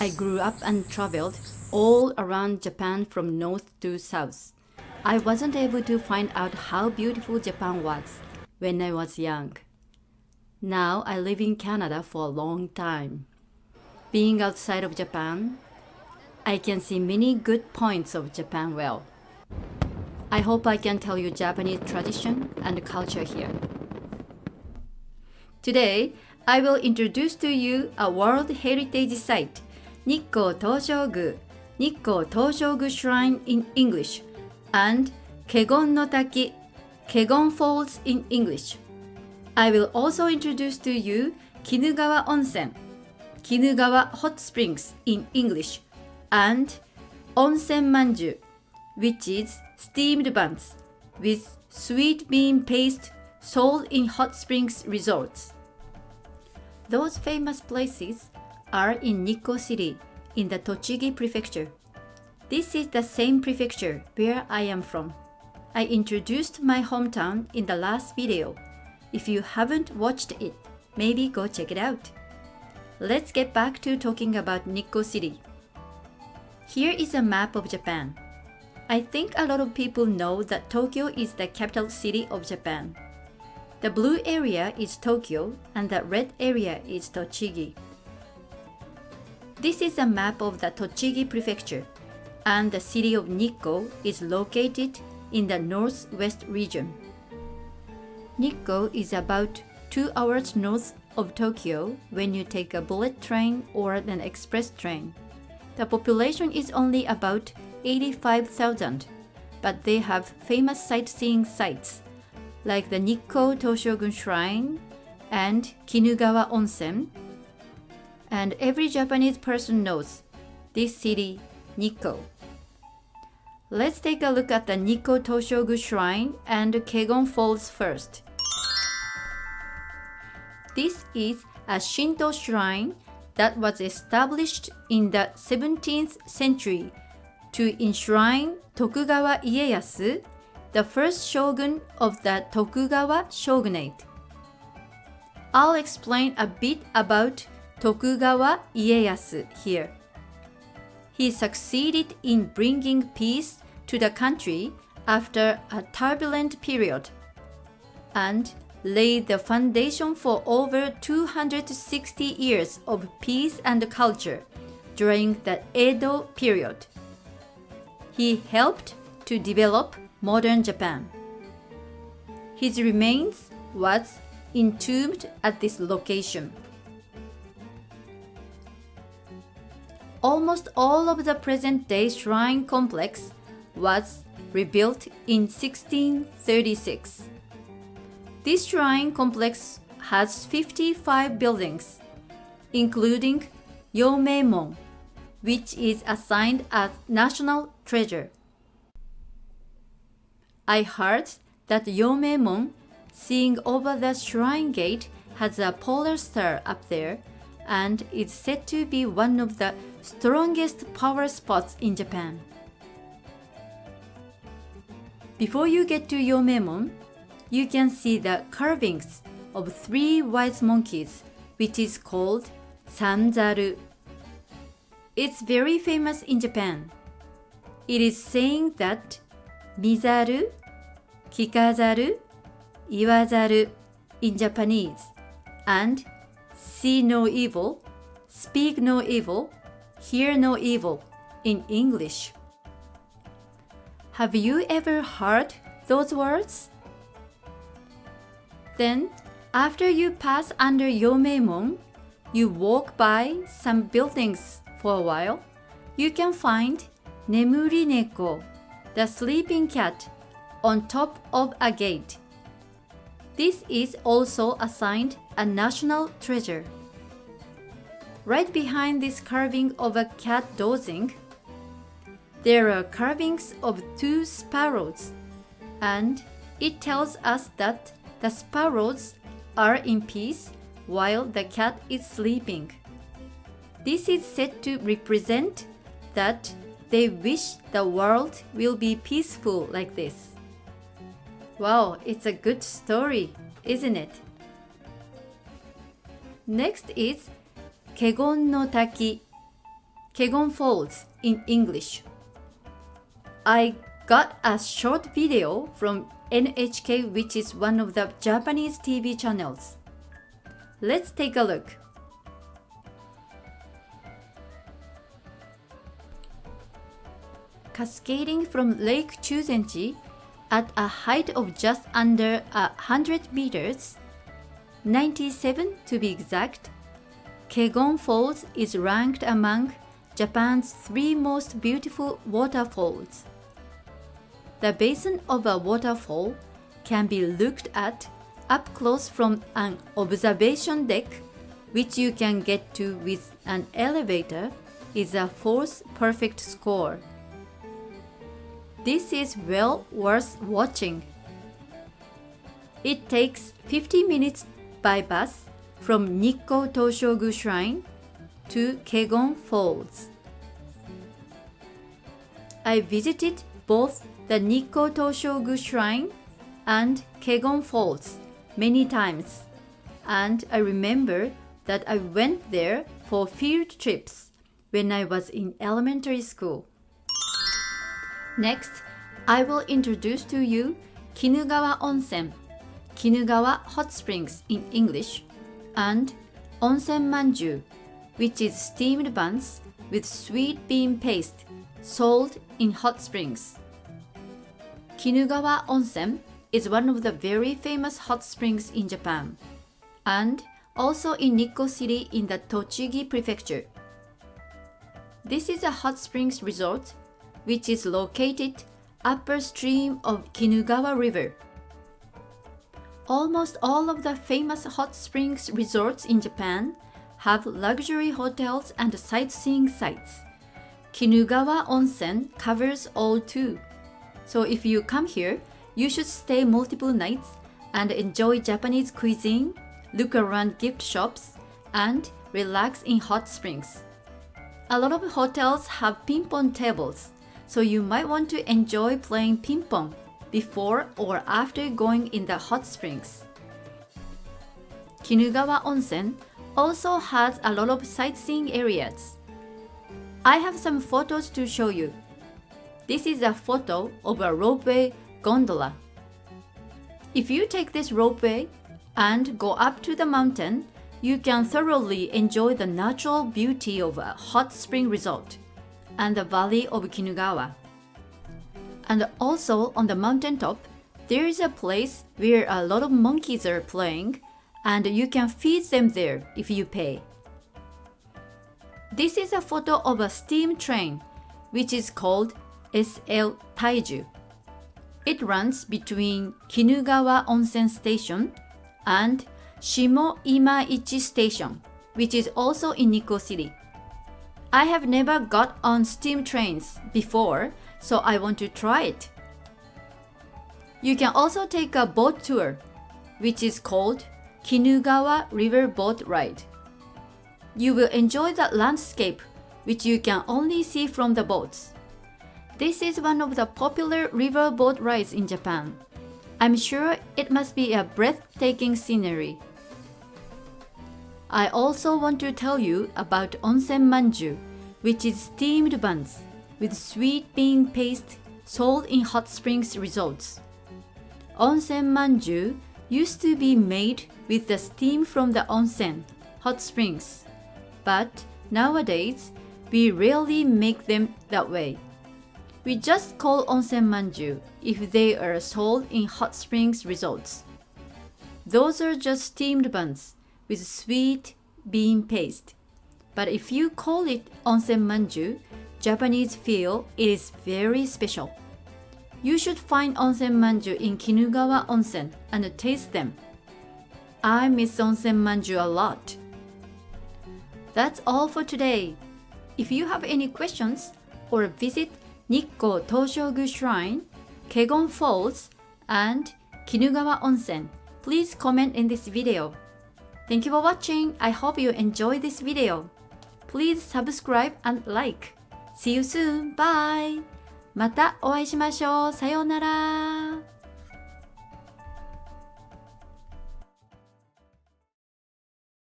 I grew up and traveled all around Japan from north to south. I wasn't able to find out how beautiful Japan was when I was young. Now I live in Canada for a long time. Being outside of Japan, I can see many good points of Japan well. I hope I can tell you Japanese tradition and culture here. Today, I will introduce to you a World Heritage Site, Nikko Toshogu, Nikko Toshogu Shrine in English, and Kegon no Taki, Kegon Falls in English. I will also introduce to you Kinugawa Onsen, Kinugawa Hot Springs in English, and Onsen Manjuu, which is steamed buns with sweet bean paste sold in hot springs resorts. Those famous places are in Nikko City in the Tochigi prefecture. This is the same prefecture where I am from. I introduced my hometown in the last video. If you haven't watched it, maybe go check it out. Let's get back to talking about Nikko City. Here is a map of Japan. I think a lot of people know that Tokyo is the capital city of Japan. The blue area is Tokyo and the red area is Tochigi. This is a map of the Tochigi prefecture, and the city of Nikko is located in the northwest region. Nikko is about 2 hours north of Tokyo when you take a bullet train or an express train. The population is only about 85,000, but they have famous sightseeing sites like the Nikko Toshogu Shrine and Kinugawa Onsen. And every Japanese person knows this city, Nikko. Let's take a look at the Nikko Toshogu Shrine and Kegon Falls first. This is a Shinto shrine that was established in the 17th century to enshrine Tokugawa Ieyasu, the first shogun of the Tokugawa shogunate. I'll explain a bit about Tokugawa Ieyasu here. He succeeded in bringing peace to the country after a turbulent period and laid the foundation for over 260 years of peace and culture during the Edo period. He helped to develop modern Japan. His remains was entombed at this location. Almost all of the present-day shrine complex was rebuilt in 1636. This shrine complex has 55 buildings, including Yomeimon, which is assigned as national treasure. I heard that Yomeimon, seeing over the shrine gate, has a polar star up there and is said to be one of the strongest power spots in Japan. Before you get to Yomeimon, you can see the carvings of 3 wise monkeys, which is called Sanzaru. It's very famous in Japan. It is saying that Mizaru, Kikazaru, Iwazaru in Japanese, and see no evil, speak no evil, hear no evil in English. Have you ever heard those words? Then, after you pass under Yomeimon, you walk by some buildings for a while, you can find Nemuri Neko, the sleeping cat, on top of a gate. This is also assigned a national treasure. Right behind this carving of a cat dozing, there are carvings of 2 sparrows, and it tells us that the sparrows are in peace while the cat is sleeping. This is said to represent that they wish the world will be peaceful like this. Wow, it's a good story, isn't it? Next is Kegon no Taki. Kegon Falls in English. I got a short video from NHK, which is one of the Japanese TV channels. Let's take a look. Cascading from Lake Chuzenji at a height of just under 100 meters, 97 to be exact, Kegon Falls is ranked among Japan's 3 most beautiful waterfalls. The basin of a waterfall can be looked at up close from an observation deck, which you can get to with an elevator, is a 4th perfect score. This is well worth watching. It takes 50 minutes by bus from Nikko Toshogu Shrine to Kegon Falls. I visited both the Nikko Toshogu Shrine and Kegon Falls many times, and I remember that I went there for field trips when I was in elementary school. Next, I will introduce to you Kinugawa Onsen, Kinugawa Hot Springs in English, and Onsen Manjuu, which is steamed buns with sweet bean paste sold in hot springs. Kinugawa Onsen is one of the very famous hot springs in Japan, and also in Nikko City in the Tochigi prefecture. This is a hot springs resort which is located upstream of Kinugawa River. Almost all of the famous hot springs resorts in Japan have luxury hotels and sightseeing sites. Kinugawa Onsen covers all too. So if you come here, you should stay multiple nights and enjoy Japanese cuisine, look around gift shops, and relax in hot springs. A lot of hotels have ping-pong tables, so you might want to enjoy playing ping-pong before or after going in the hot springs. Kinugawa Onsen also has a lot of sightseeing areas. I have some photos to show you. This is a photo of a roapeway gondola. If you take this roapeway and go up to the mountain, you can thoroughly enjoy the natural beauty of a hot spring resort and the valley of Kinugawa. And also on the mountaintop, there is a place where a lot of monkeys are playing, and you can feed them there if you pay. This is a photo of a steam train, which is called SL Taiju. It runs between Kinugawa Onsen Station and Shimo Imaichi Station, which is also in Nikko City. I have never got on steam trains before, so I want to try it. You can also take a boat tour, which is called Kinugawa River Boat Ride. You will enjoy the landscape, which you can only see from the boats. This is one of the popular river boat rides in Japan. I'm sure it must be a breathtaking scenery. I also want to tell you about Onsen Manjuu, which is steamed buns with sweet bean paste sold in hot springs resorts. Onsen Manjuu used to be made with the steam from the onsen, hot springs, but nowadays we rarely make them that way. We just call Onsen Manjuu if they are sold in hot springs resorts. Those are just steamed buns with sweet bean paste. But if you call it Onsen Manjuu, Japanese feel it is very special. You should find Onsen Manjuu in Kinugawa Onsen and taste them. I miss Onsen Manjuu a lot. That's all for today. If you have any questions or visit Nikko Toshogu Shrine, Kegon Falls, and Kinugawa Onsen, please comment in this video. Thank you for watching. I hope you enjoyed this video. Please subscribe and like. See you soon. Bye. またお会いしましょう。さようなら。